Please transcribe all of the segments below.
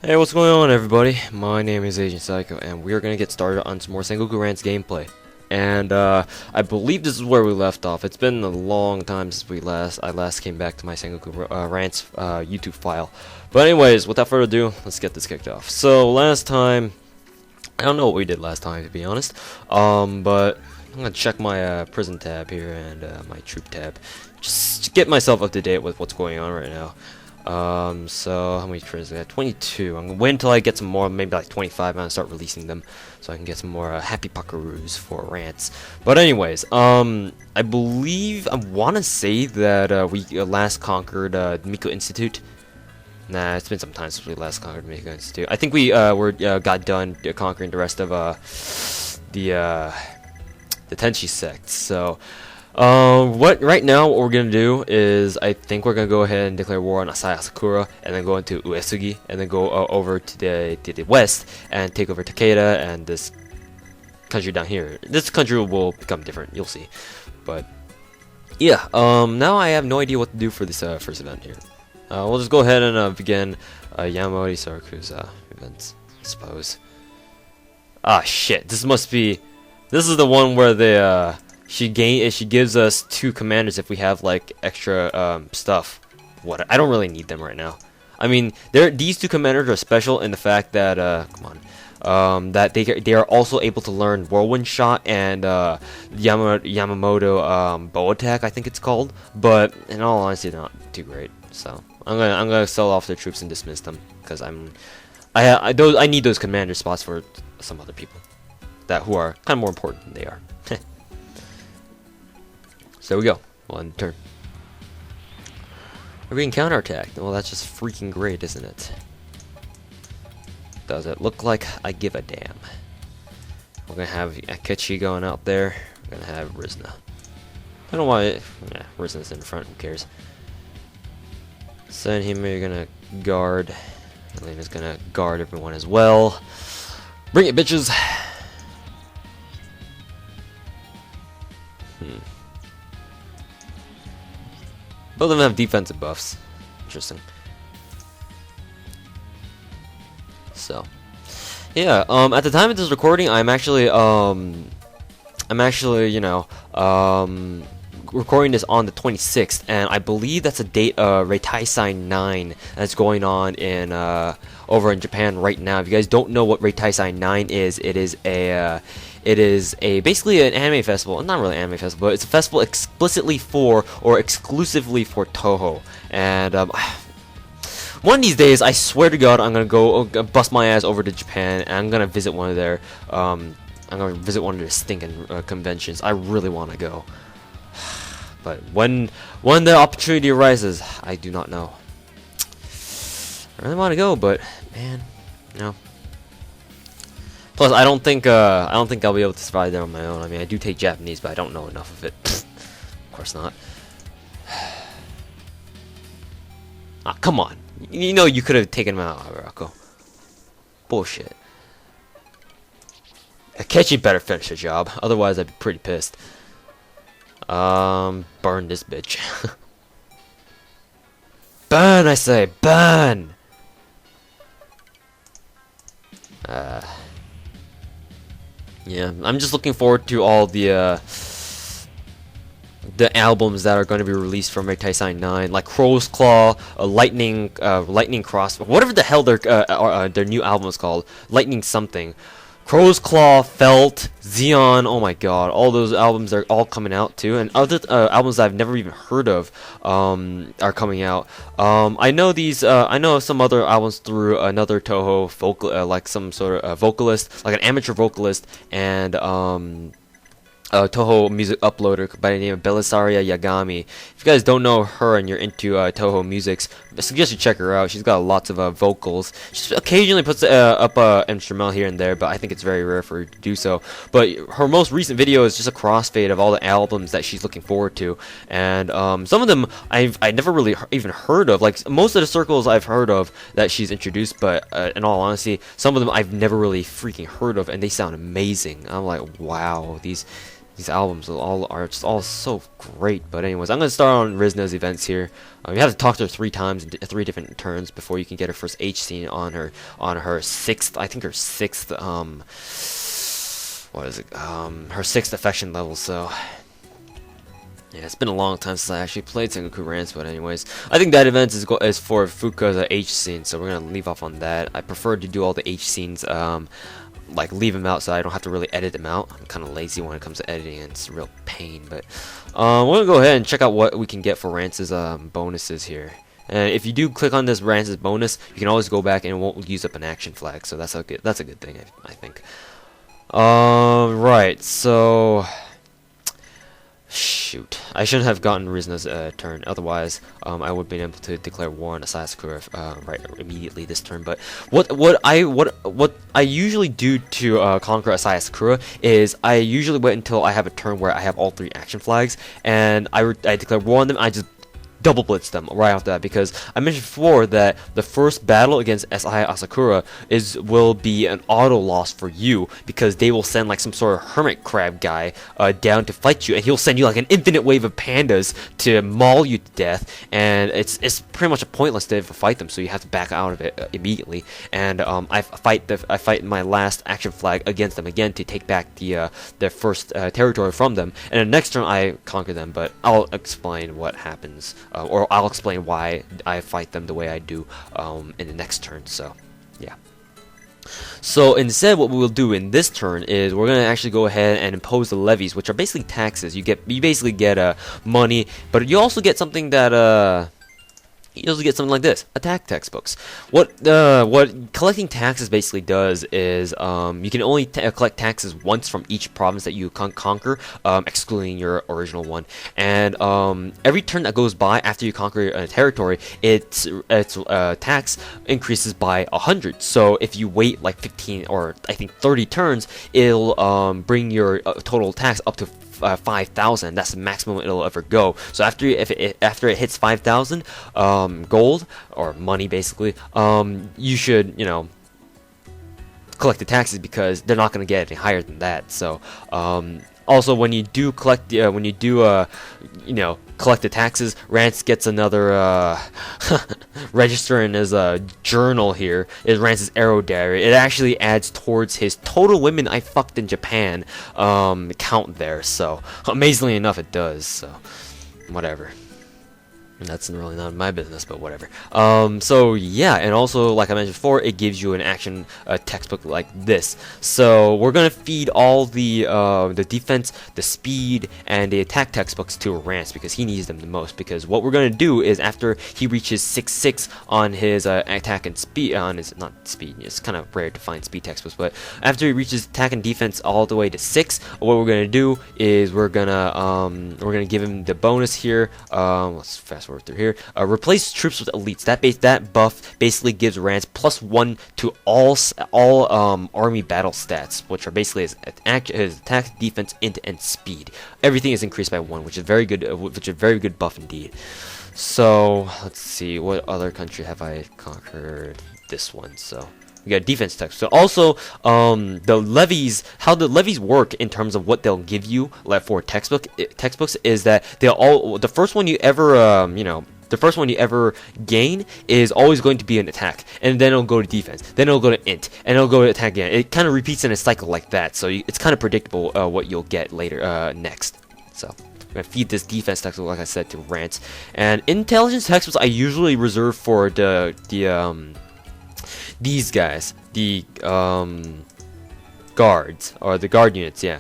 Hey, what's going on, everybody? My name is Agent Psycho, and we're gonna get started on some more Sengoku Rance gameplay. And I believe this is where we left off. It's been a long time since I last came back to my Sengoku Rance YouTube file. But anyways, without further ado, let's get this kicked off. So last time, I don't know what we did last time, to be honest. But I'm gonna check my prison tab here and my troop tab, just to get myself up to date with what's going on right now. So how many prisoners? I got 22. I'm gonna wait until I get some more, maybe like 25, and I'll start releasing them, so I can get some more happy puckaroos for Rance. But anyways, I believe I want to say that we last conquered Miko Institute. Nah, it's been some time since we last conquered Miko Institute. I think we got done conquering the rest of the Tenchi sect. So. Right now what we're gonna do is I think we're gonna go ahead and declare war on Asai-Asakura, and then go into Uesugi, and then go over to the west and take over Takeda and this country down here. This country will become different, you'll see. But yeah, now I have no idea what to do for this first event here. We'll just go ahead and begin Yamamori Saraku's events, I suppose. Ah shit, this is the one where the she gives us 2 commanders if we have like extra stuff. What, I don't really need them right now. I mean, these 2 commanders are special in the fact that that they are also able to learn Whirlwind Shot and Yamamoto Bow Attack, I think it's called. But in all honesty, they're not too great. So I'm gonna sell off their troops and dismiss them because I need those commander spots for some other people who are kind of more important than they are. So there we go. One turn. We're being counterattacked. Well, that's just freaking great, isn't it? Does it look like I give a damn? We're gonna have Akechi going out there. We're gonna have Rizna. I don't know why. Yeah, Rizna's in front. Who cares? Send him. You're gonna guard. Elena's gonna guard everyone as well. Bring it, bitches. Both of them have defensive buffs. Interesting. So, yeah. At the time of this recording, I'm actually, you know, recording this on the 26th, and I believe that's a date of Reitaisai 9 that's going on in over in Japan right now. If you guys don't know what Reitaisai 9 is, it is basically an anime festival. Not really an anime festival, but it's a festival explicitly for or exclusively for Toho. And one of these days, I swear to God, I'm gonna go bust my ass over to Japan, and I'm gonna visit one of their stinking conventions. I really want to go, but when the opportunity arises, I do not know. I really want to go, but man, no. Plus, I don't think I'll be able to survive there on my own. I mean, I do take Japanese, but I don't know enough of it. Of course not. Ah, come on. You know you could have taken him out, Rocco. Bullshit. Akechi better finish the job, otherwise I'd be pretty pissed. Burn this bitch. Burn, I say, burn. Yeah, I'm just looking forward to all the albums that are going to be released from Reitaisai 9, like Crow's Claw, Lightning Cross, whatever the hell their new album is called, Lightning something. Crow's Claw, Felt, Xeon, oh my god, all those albums are all coming out too, and other albums that I've never even heard of are coming out. I know some other albums through another Toho like some sort of vocalist, like an amateur vocalist, and Toho music uploader by the name of Belisaria Yagami. If you guys don't know her and you're into Toho musics, I suggest you check her out. She's got lots of vocals. She occasionally puts up instrumental here and there, but I think it's very rare for her to do so. But her most recent video is just a crossfade of all the albums that she's looking forward to, and some of them I never really even heard of. Like most of the circles I've heard of that she's introduced, but in all honesty, some of them I've never really freaking heard of, and they sound amazing. I'm like, wow, these These albums are just all so great. But anyways, I'm gonna start on Rizna's events here. You have to talk to her 3 times in 3 different turns before you can get her first H scene on her 6th, I think her 6th what is it? Her 6th affection level. So yeah, it's been a long time since I actually played Sengoku Rance, but anyways, I think that event is for Fuka's H scene, so we're gonna leave off on that. I prefer to do all the H scenes, like leave them out so I don't have to really edit them out. I'm kind of lazy when it comes to editing, and it's a real pain. But we're gonna go ahead and check out what we can get for Rance's bonuses here. And if you do click on this Rance's bonus, you can always go back and it won't use up an action flag, so that's a good thing, I think. Right, so shoot, I shouldn't have gotten Rizna's turn. Otherwise, I would have been able to declare war on Asai-Asakura right immediately this turn. But what I usually do to conquer Asai-Asakura is I usually wait until I have a turn where I have all 3 action flags, and I declare war on them. I just double blitz them right after that, because I mentioned before that the first battle against Asai-Asakura will be an auto loss for you, because they will send like some sort of hermit crab guy down to fight you, and he'll send you like an infinite wave of pandas to maul you to death, and it's pretty much a pointless to fight them, so you have to back out of it immediately. And I fight my last action flag against them again to take back their first territory from them, and the next turn I conquer them. But I'll explain what happens. Or I'll explain why I fight them the way I do in the next turn. So, yeah. So instead, what we will do in this turn is we're gonna actually go ahead and impose the levies, which are basically taxes. You basically get money, but you also get something that you also get something like this: attack textbooks. What collecting taxes basically does is you can only collect taxes once from each province that you conquer, excluding your original one. And every turn that goes by after you conquer a territory, its tax increases by 100. So if you wait like 15 or I think 30 turns, it'll bring your total tax up to 5,000. That's the maximum it'll ever go. So after it hits 5,000 gold or money, basically, you should collect the taxes, because they're not going to get any higher than that. So also, when you do collect collect the taxes, Rance gets another register in his journal here. Is Rance's arrow diary. It actually adds towards his total women I fucked in Japan count there. So amazingly enough, it does. So whatever. That's really not my business, but whatever. So yeah, and also, like I mentioned before, it gives you an action textbook like this. So we're gonna feed all the defense, the speed, and the attack textbooks to Rance, because he needs them the most. Because what we're gonna do is, after he reaches 6/6 on his attack and speed, on his not speed, it's kind of rare to find speed textbooks, but after he reaches attack and defense all the way to 6, what we're gonna do is we're gonna give him the bonus here. Let's fast forward through here. Replace troops with elites. That buff basically gives Rance +1 to all army battle stats, which are basically his attack, defense, int, and speed. Everything is increased by 1, which is very good. Which is a very good buff indeed. So let's see, what other country have I conquered? This one. So we got defense text. So also, the levies, how the levies work in terms of what they'll give you, like for textbooks, is that the first one you ever gain is always going to be an attack, and then it'll go to defense, then it'll go to int, and it'll go to attack again. It kind of repeats in a cycle like that, so it's kind of predictable what you'll get later next. So I'm gonna feed this defense textbook, like I said, to Rance. And intelligence textbooks I usually reserve for these guys, the guards, or the guard units, yeah,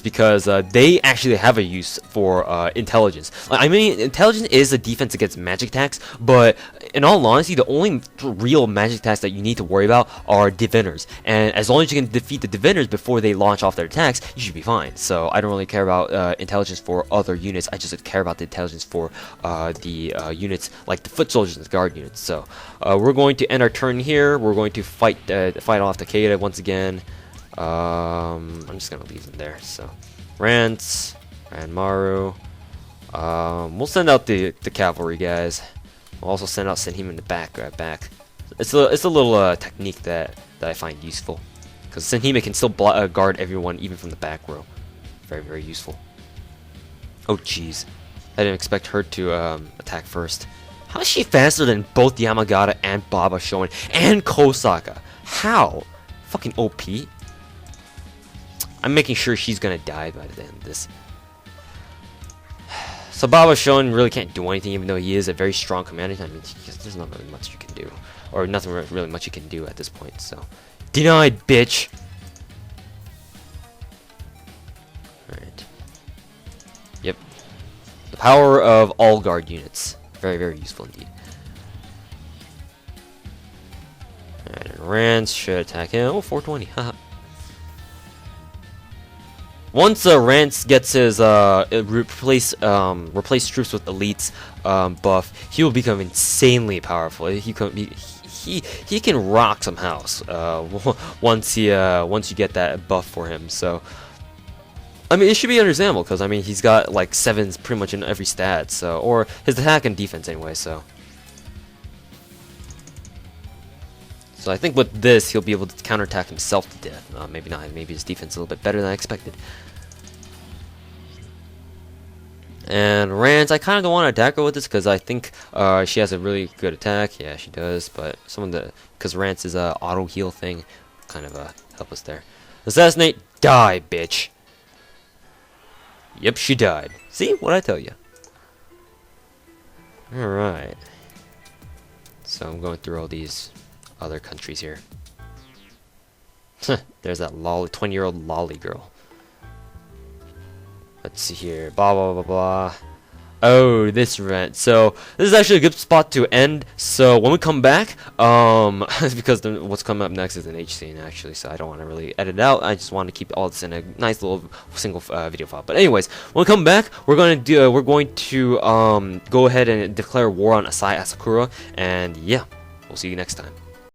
because they actually have a use for intelligence. I mean, intelligence is a defense against magic attacks, but in all honesty, the only real magic attacks that you need to worry about are diviners, and as long as you can defeat the diviners before they launch off their attacks, you should be fine. So I don't really care about intelligence for other units. I just care about the intelligence for the units like the foot soldiers and the guard units. So we're going to end our turn here. We're going to fight off Takeda once again. I'm just gonna leave them there. So Rance and Maru. We'll send out the cavalry guys. We'll also send out Senhime in the back. It's a little technique that I find useful, because Senhime can still guard everyone even from the back row. Very, very useful. Oh, jeez. I didn't expect her to attack first. How is she faster than both Yamagata and Baba Shonen and Kosaka? How? Fucking OP. I'm making sure she's gonna die by the end of this. So Baba Shonen really can't do anything, even though he is a very strong commander. I mean, there's not really much you can do. Or nothing really much you can do at this point, so. Denied, bitch! Alright. Yep. The power of all guard units. Very, very useful indeed. Alright, and Rance should attack him. Oh, 420, haha. Once Rance gets his replace troops with elites buff, he will become insanely powerful. He can rock some house once you get that buff for him. So I mean, it should be understandable because I mean he's got like 7s pretty much in every stat. So or his attack and defense anyway. So I think with this he'll be able to counterattack himself to death. Maybe not. Maybe his defense is a little bit better than I expected. And Rance, I kind of don't want to attack her with this because I think she has a really good attack. Yeah, she does. But because Rance is a auto heal thing, kind of help us there. Assassinate, die, bitch. Yep, she died. See what I tell you. All right. So I'm going through all these other countries here. There's that 20-year-old lolly girl. Let's see here, blah blah blah blah. Oh, this rant. So this is actually a good spot to end. So when we come back, because what's coming up next is an H scene actually. So I don't want to really edit it out. I just want to keep all this in a nice little single video file. But anyways, when we come back, we're going to go ahead and declare war on Asai-Asakura, and yeah, we'll see you next time.